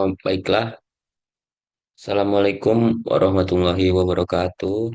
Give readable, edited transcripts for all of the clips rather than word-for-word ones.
Baiklah, Assalamualaikum warahmatullahi wabarakatuh.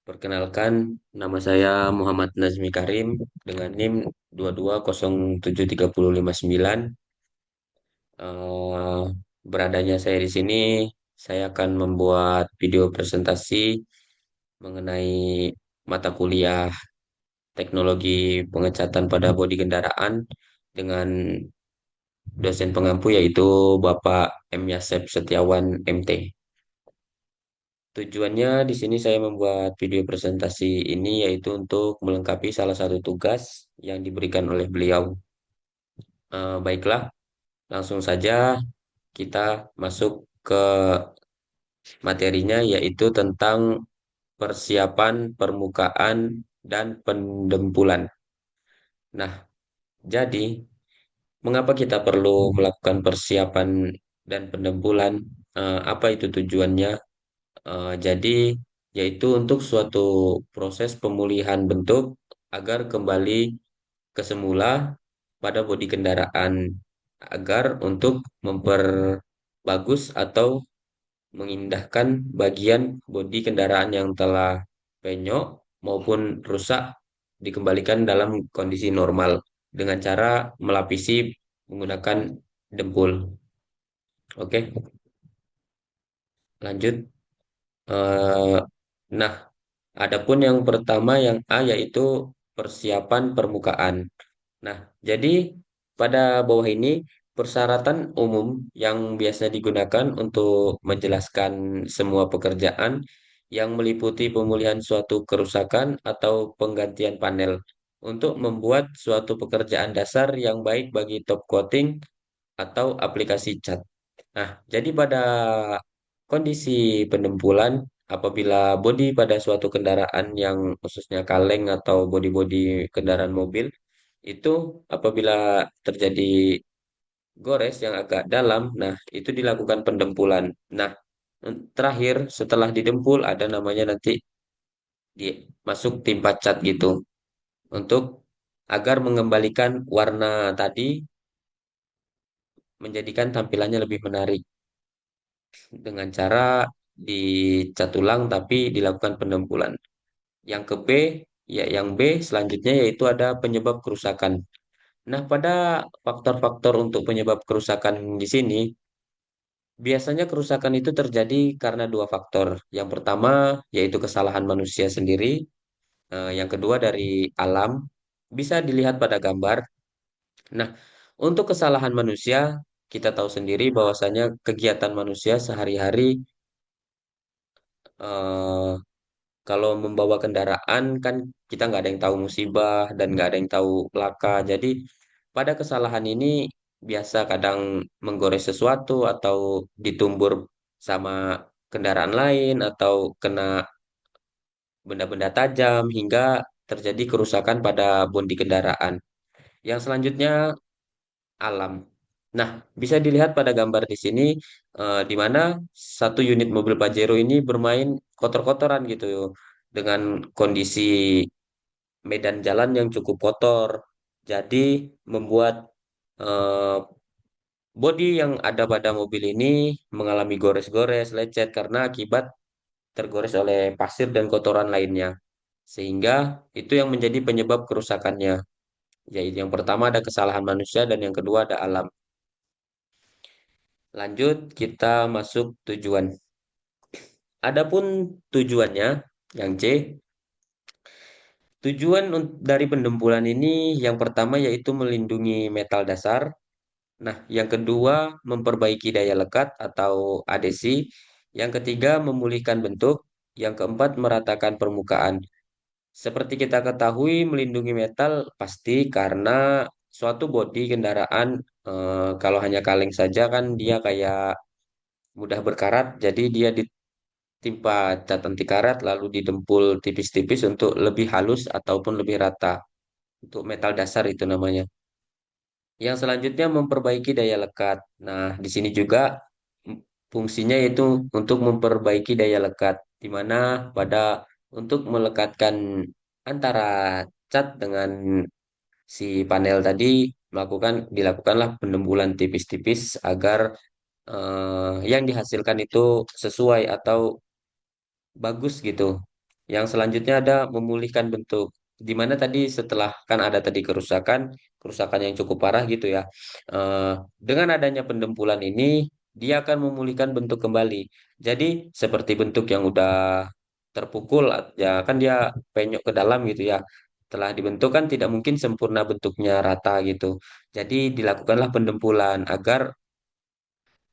Perkenalkan, nama saya Muhammad Nazmi Karim dengan NIM 2207359. Eh, Beradanya saya di sini, saya akan membuat video presentasi mengenai mata kuliah teknologi pengecatan pada bodi kendaraan dengan dosen pengampu yaitu Bapak M. Yasep Setiawan MT. Tujuannya di sini saya membuat video presentasi ini yaitu untuk melengkapi salah satu tugas yang diberikan oleh beliau. Baiklah, langsung saja kita masuk ke materinya yaitu tentang persiapan permukaan dan pendempulan. Nah, jadi mengapa kita perlu melakukan persiapan dan pendempulan? Apa itu tujuannya? Jadi, yaitu untuk suatu proses pemulihan bentuk agar kembali ke semula pada bodi kendaraan, agar untuk memperbagus atau mengindahkan bagian bodi kendaraan yang telah penyok maupun rusak dikembalikan dalam kondisi normal dengan cara melapisi menggunakan dempul. Oke, lanjut. Eh, nah, adapun yang pertama yang A yaitu persiapan permukaan. Nah, jadi pada bawah ini persyaratan umum yang biasa digunakan untuk menjelaskan semua pekerjaan yang meliputi pemulihan suatu kerusakan atau penggantian panel untuk membuat suatu pekerjaan dasar yang baik bagi top coating atau aplikasi cat. Nah, jadi pada kondisi pendempulan, apabila bodi pada suatu kendaraan yang khususnya kaleng atau bodi-bodi kendaraan mobil, itu apabila terjadi gores yang agak dalam, nah itu dilakukan pendempulan. Nah, terakhir setelah didempul ada namanya nanti masuk timpa cat gitu untuk agar mengembalikan warna tadi menjadikan tampilannya lebih menarik dengan cara dicat ulang tapi dilakukan pendempulan. Yang ke B, ya yang B selanjutnya yaitu ada penyebab kerusakan. Nah, pada faktor-faktor untuk penyebab kerusakan di sini, biasanya kerusakan itu terjadi karena dua faktor. Yang pertama yaitu kesalahan manusia sendiri, yang kedua dari alam, bisa dilihat pada gambar. Nah, untuk kesalahan manusia, kita tahu sendiri bahwasanya kegiatan manusia sehari-hari eh, kalau membawa kendaraan kan kita nggak ada yang tahu musibah dan nggak ada yang tahu laka. Jadi pada kesalahan ini biasa kadang menggores sesuatu atau ditumbur sama kendaraan lain atau kena benda-benda tajam hingga terjadi kerusakan pada bondi kendaraan. Yang selanjutnya alam. Nah, bisa dilihat pada gambar di sini di mana satu unit mobil Pajero ini bermain kotor-kotoran gitu dengan kondisi medan jalan yang cukup kotor. Jadi membuat eh, bodi yang ada pada mobil ini mengalami gores-gores, lecet karena akibat tergores oleh pasir dan kotoran lainnya. Sehingga itu yang menjadi penyebab kerusakannya. Yaitu yang pertama ada kesalahan manusia dan yang kedua ada alam. Lanjut kita masuk tujuan. Adapun tujuannya yang C, tujuan dari pendempulan ini yang pertama yaitu melindungi metal dasar. Nah, yang kedua memperbaiki daya lekat atau adesi. Yang ketiga memulihkan bentuk. Yang keempat meratakan permukaan. Seperti kita ketahui melindungi metal pasti karena suatu bodi kendaraan kalau hanya kaleng saja kan dia kayak mudah berkarat. Jadi dia timpa cat anti karat lalu didempul tipis-tipis untuk lebih halus ataupun lebih rata. Untuk metal dasar itu namanya. Yang selanjutnya memperbaiki daya lekat. Nah, di sini juga fungsinya yaitu untuk memperbaiki daya lekat, di mana pada untuk melekatkan antara cat dengan si panel tadi dilakukanlah pendembulan tipis-tipis agar yang dihasilkan itu sesuai atau bagus gitu. Yang selanjutnya ada memulihkan bentuk. Di mana tadi setelah kan ada tadi kerusakan, kerusakan yang cukup parah gitu ya. Eh, dengan adanya pendempulan ini, dia akan memulihkan bentuk kembali. Jadi seperti bentuk yang udah terpukul, ya kan dia penyok ke dalam gitu ya. Setelah dibentuk kan tidak mungkin sempurna bentuknya rata gitu. Jadi dilakukanlah pendempulan agar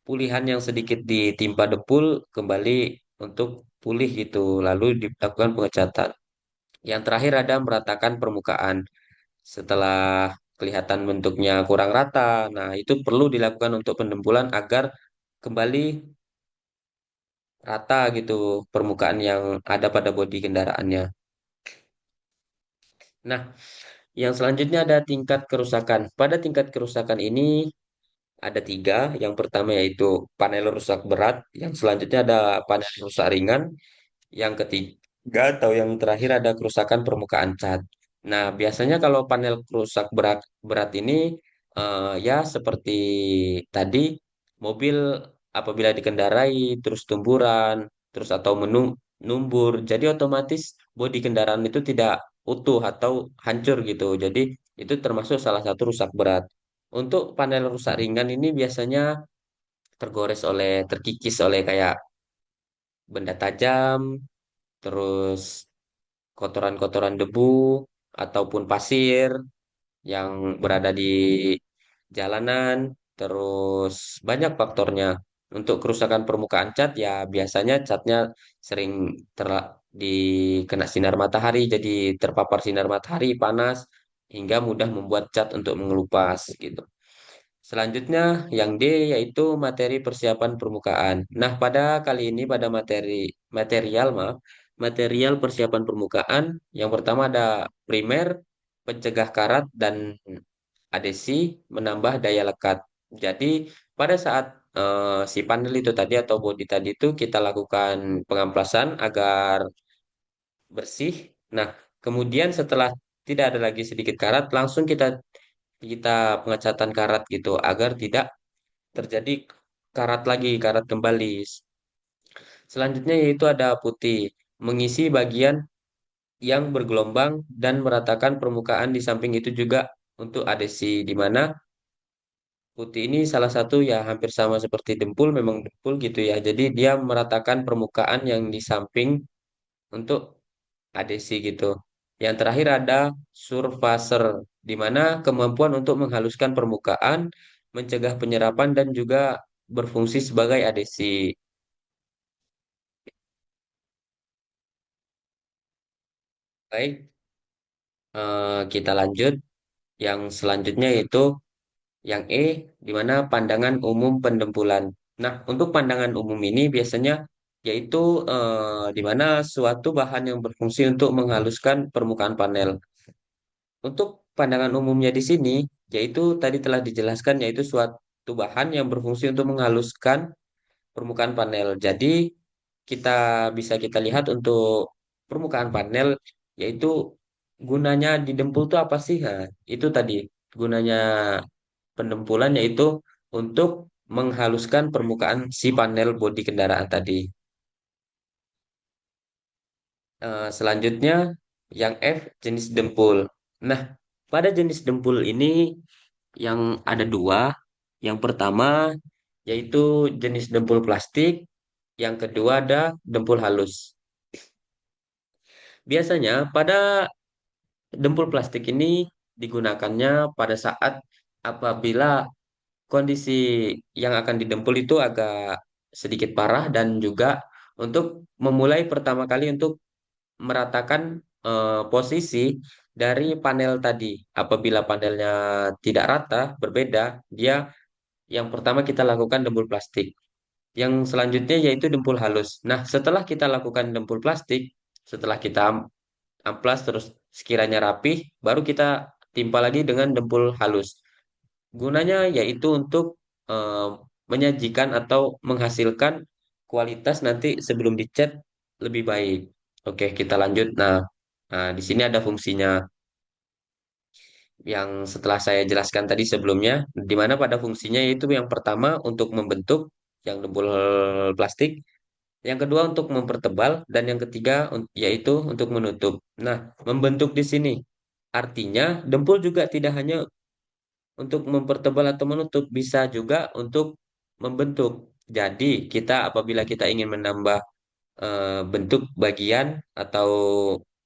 pulihan yang sedikit ditimpa dempul kembali untuk pulih gitu. Lalu dilakukan pengecatan. Yang terakhir ada meratakan permukaan. Setelah kelihatan bentuknya kurang rata, nah itu perlu dilakukan untuk pendempulan agar kembali rata gitu permukaan yang ada pada bodi kendaraannya. Nah, yang selanjutnya ada tingkat kerusakan. Pada tingkat kerusakan ini ada tiga. Yang pertama yaitu panel rusak berat. Yang selanjutnya ada panel rusak ringan. Yang ketiga atau yang terakhir ada kerusakan permukaan cat. Nah, biasanya kalau panel rusak berat berat ini ya seperti tadi mobil apabila dikendarai terus tumburan, terus atau menumbur, jadi otomatis bodi kendaraan itu tidak utuh atau hancur gitu. Jadi itu termasuk salah satu rusak berat. Untuk panel rusak ringan ini biasanya tergores oleh terkikis oleh kayak benda tajam, terus kotoran-kotoran debu ataupun pasir yang berada di jalanan, terus banyak faktornya. Untuk kerusakan permukaan cat ya biasanya catnya sering dikena sinar matahari, jadi terpapar sinar matahari panas hingga mudah membuat cat untuk mengelupas gitu. Selanjutnya, yang D yaitu materi persiapan permukaan. Nah, pada kali ini pada material, maaf, material persiapan permukaan, yang pertama ada primer, pencegah karat dan adesi, menambah daya lekat. Jadi, pada saat si panel itu tadi atau bodi tadi itu kita lakukan pengamplasan agar bersih. Nah, kemudian setelah tidak ada lagi sedikit karat, langsung kita kita pengecatan karat gitu agar tidak terjadi karat lagi, karat kembali. Selanjutnya yaitu ada putih, mengisi bagian yang bergelombang dan meratakan permukaan di samping itu juga untuk adesi, di mana putih ini salah satu ya hampir sama seperti dempul, memang dempul gitu ya. Jadi dia meratakan permukaan yang di samping untuk adesi gitu. Yang terakhir ada surfacer, di mana kemampuan untuk menghaluskan permukaan, mencegah penyerapan dan juga berfungsi sebagai adesi. Baik, kita lanjut. Yang selanjutnya yaitu yang E, di mana pandangan umum pendempulan. Nah, untuk pandangan umum ini biasanya yaitu di mana suatu bahan yang berfungsi untuk menghaluskan permukaan panel. Untuk pandangan umumnya di sini, yaitu tadi telah dijelaskan, yaitu suatu bahan yang berfungsi untuk menghaluskan permukaan panel. Jadi, kita kita lihat untuk permukaan panel, yaitu gunanya didempul itu apa sih? Nah, itu tadi gunanya pendempulan yaitu untuk menghaluskan permukaan si panel bodi kendaraan tadi. Selanjutnya yang F jenis dempul. Nah, pada jenis dempul ini yang ada dua. Yang pertama yaitu jenis dempul plastik, yang kedua ada dempul halus. Biasanya pada dempul plastik ini digunakannya pada saat apabila kondisi yang akan didempul itu agak sedikit parah dan juga untuk memulai pertama kali untuk meratakan posisi dari panel tadi. Apabila panelnya tidak rata, berbeda, dia yang pertama kita lakukan dempul plastik. Yang selanjutnya yaitu dempul halus. Nah, setelah kita lakukan dempul plastik, setelah kita amplas terus sekiranya rapih, baru kita timpa lagi dengan dempul halus. Gunanya yaitu untuk eh, menyajikan atau menghasilkan kualitas nanti sebelum dicat lebih baik. Oke, kita lanjut. Nah, di sini ada fungsinya yang setelah saya jelaskan tadi sebelumnya, di mana pada fungsinya yaitu yang pertama untuk membentuk, yang dempul plastik. Yang kedua untuk mempertebal dan yang ketiga yaitu untuk menutup. Nah, membentuk di sini artinya dempul juga tidak hanya untuk mempertebal atau menutup, bisa juga untuk membentuk. Jadi, kita apabila kita ingin menambah bentuk bagian atau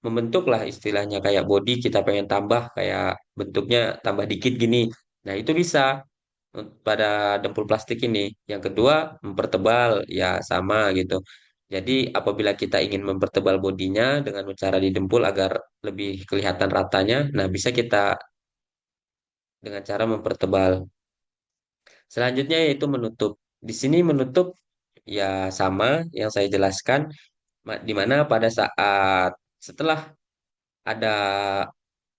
membentuk lah istilahnya kayak body kita pengen tambah kayak bentuknya tambah dikit gini. Nah, itu bisa pada dempul plastik ini. Yang kedua, mempertebal ya sama gitu. Jadi, apabila kita ingin mempertebal bodinya dengan cara didempul agar lebih kelihatan ratanya, nah bisa kita dengan cara mempertebal. Selanjutnya yaitu menutup. Di sini menutup ya sama yang saya jelaskan, di mana pada saat setelah ada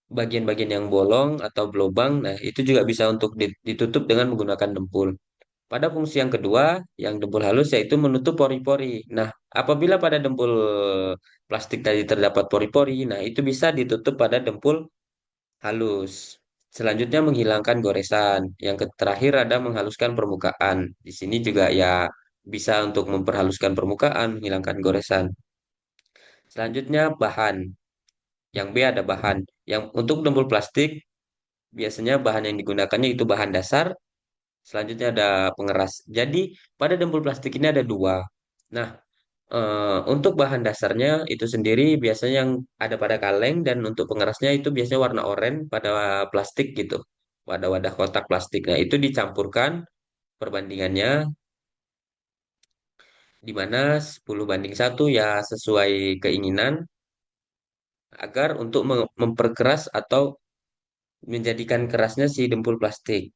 bagian-bagian yang bolong atau berlubang, nah itu juga bisa untuk ditutup dengan menggunakan dempul. Pada fungsi yang kedua, yang dempul halus yaitu menutup pori-pori. Nah, apabila pada dempul plastik tadi terdapat pori-pori, nah itu bisa ditutup pada dempul halus. Selanjutnya menghilangkan goresan. Yang terakhir ada menghaluskan permukaan. Di sini juga ya bisa untuk memperhaluskan permukaan, menghilangkan goresan. Selanjutnya bahan. Yang B ada bahan. Yang untuk dempul plastik biasanya bahan yang digunakannya itu bahan dasar. Selanjutnya ada pengeras. Jadi pada dempul plastik ini ada dua. Nah, untuk bahan dasarnya itu sendiri biasanya yang ada pada kaleng dan untuk pengerasnya itu biasanya warna oranye pada plastik gitu. Pada wadah kotak plastik. Nah, itu dicampurkan perbandingannya di mana 10:1 ya sesuai keinginan agar untuk memperkeras atau menjadikan kerasnya si dempul plastik.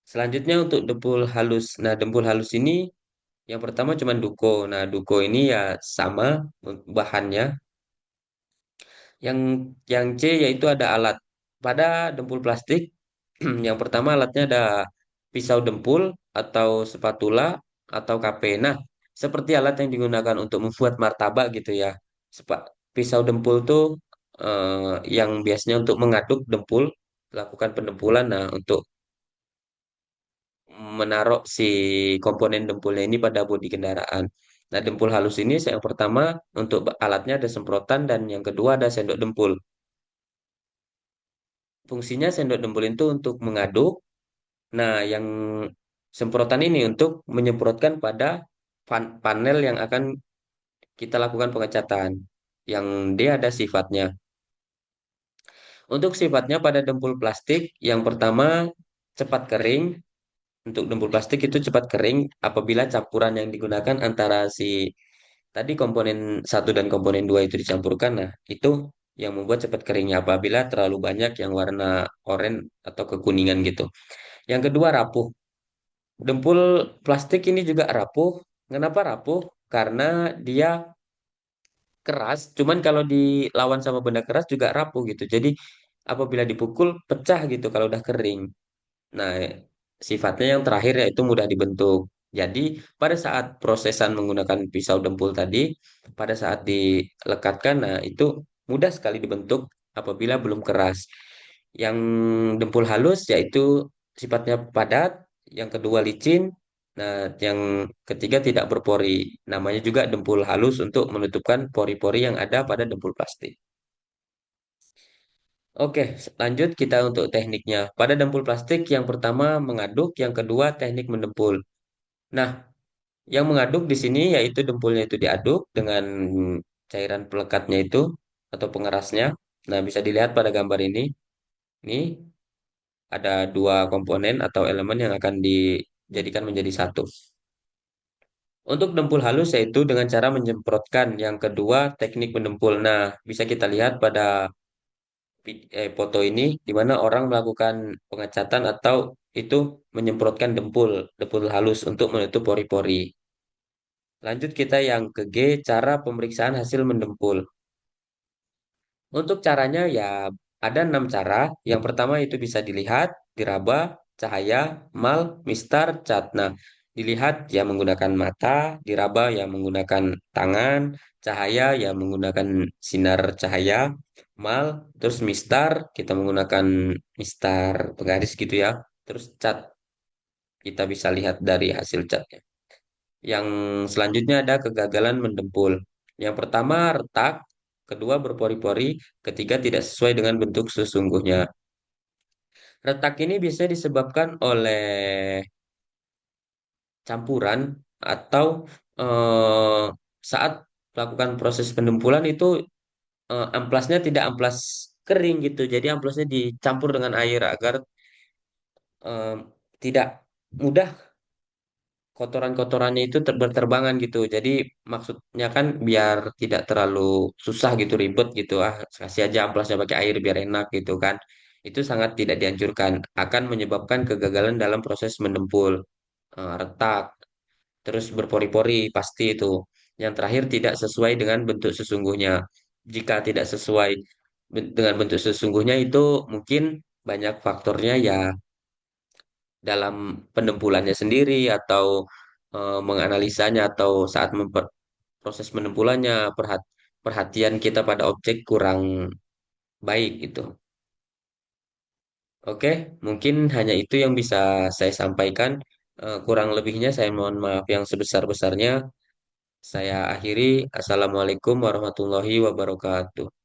Selanjutnya untuk dempul halus. Nah, dempul halus ini yang pertama cuma duko. Nah, duko ini ya sama bahannya. Yang yang C yaitu ada alat. Pada dempul plastik, yang pertama alatnya ada pisau dempul atau spatula atau KP. Nah, seperti alat yang digunakan untuk membuat martabak gitu ya. Pisau dempul tuh yang biasanya untuk mengaduk dempul, lakukan pendempulan. Nah, untuk menaruh si komponen dempulnya ini pada bodi kendaraan. Nah, dempul halus ini yang pertama untuk alatnya ada semprotan dan yang kedua ada sendok dempul. Fungsinya sendok dempul itu untuk mengaduk. Nah, yang semprotan ini untuk menyemprotkan pada panel yang akan kita lakukan pengecatan. Yang dia ada sifatnya. Untuk sifatnya pada dempul plastik, yang pertama cepat kering. Untuk dempul plastik itu cepat kering apabila campuran yang digunakan antara si tadi komponen satu dan komponen dua itu dicampurkan. Nah, itu yang membuat cepat keringnya apabila terlalu banyak yang warna oranye atau kekuningan gitu. Yang kedua rapuh. Dempul plastik ini juga rapuh. Kenapa rapuh? Karena dia keras, cuman kalau dilawan sama benda keras juga rapuh gitu. Jadi apabila dipukul pecah gitu kalau udah kering. Nah, sifatnya yang terakhir yaitu mudah dibentuk. Jadi pada saat prosesan menggunakan pisau dempul tadi, pada saat dilekatkan, nah itu mudah sekali dibentuk apabila belum keras. Yang dempul halus yaitu sifatnya padat, yang kedua licin, nah yang ketiga tidak berpori. Namanya juga dempul halus untuk menutupkan pori-pori yang ada pada dempul plastik. Oke, lanjut kita untuk tekniknya. Pada dempul plastik yang pertama mengaduk, yang kedua teknik mendempul. Nah, yang mengaduk di sini yaitu dempulnya itu diaduk dengan cairan pelekatnya itu atau pengerasnya. Nah, bisa dilihat pada gambar ini. Ini ada dua komponen atau elemen yang akan dijadikan menjadi satu. Untuk dempul halus yaitu dengan cara menyemprotkan. Yang kedua teknik mendempul. Nah, bisa kita lihat pada foto ini di mana orang melakukan pengecatan atau itu menyemprotkan dempul halus untuk menutup pori-pori. Lanjut kita yang ke G, cara pemeriksaan hasil mendempul. Untuk caranya ya ada 6 cara. Yang pertama itu bisa dilihat, diraba, cahaya, mal, mistar, cat. Nah, dilihat ya menggunakan mata, diraba ya menggunakan tangan, cahaya ya menggunakan sinar cahaya, mal, terus mistar kita menggunakan mistar penggaris gitu ya. Terus cat kita bisa lihat dari hasil catnya. Yang selanjutnya ada kegagalan mendempul. Yang pertama retak, kedua berpori-pori, ketiga tidak sesuai dengan bentuk sesungguhnya. Retak ini bisa disebabkan oleh campuran atau eh, saat melakukan proses pendempulan itu amplasnya tidak amplas kering gitu. Jadi amplasnya dicampur dengan air agar eh, tidak mudah kotoran-kotorannya itu berterbangan gitu. Jadi maksudnya kan biar tidak terlalu susah gitu, ribet gitu. Ah, kasih aja amplasnya pakai air biar enak gitu kan. Itu sangat tidak dianjurkan. Akan menyebabkan kegagalan dalam proses mendempul, retak, terus berpori-pori pasti itu. Yang terakhir tidak sesuai dengan bentuk sesungguhnya. Jika tidak sesuai dengan bentuk sesungguhnya itu mungkin banyak faktornya ya dalam pendempulannya sendiri atau menganalisanya atau saat proses pendempulannya perhatian kita pada objek kurang baik gitu. Oke, mungkin hanya itu yang bisa saya sampaikan. Kurang lebihnya saya mohon maaf yang sebesar-besarnya. Saya akhiri. Assalamualaikum warahmatullahi wabarakatuh.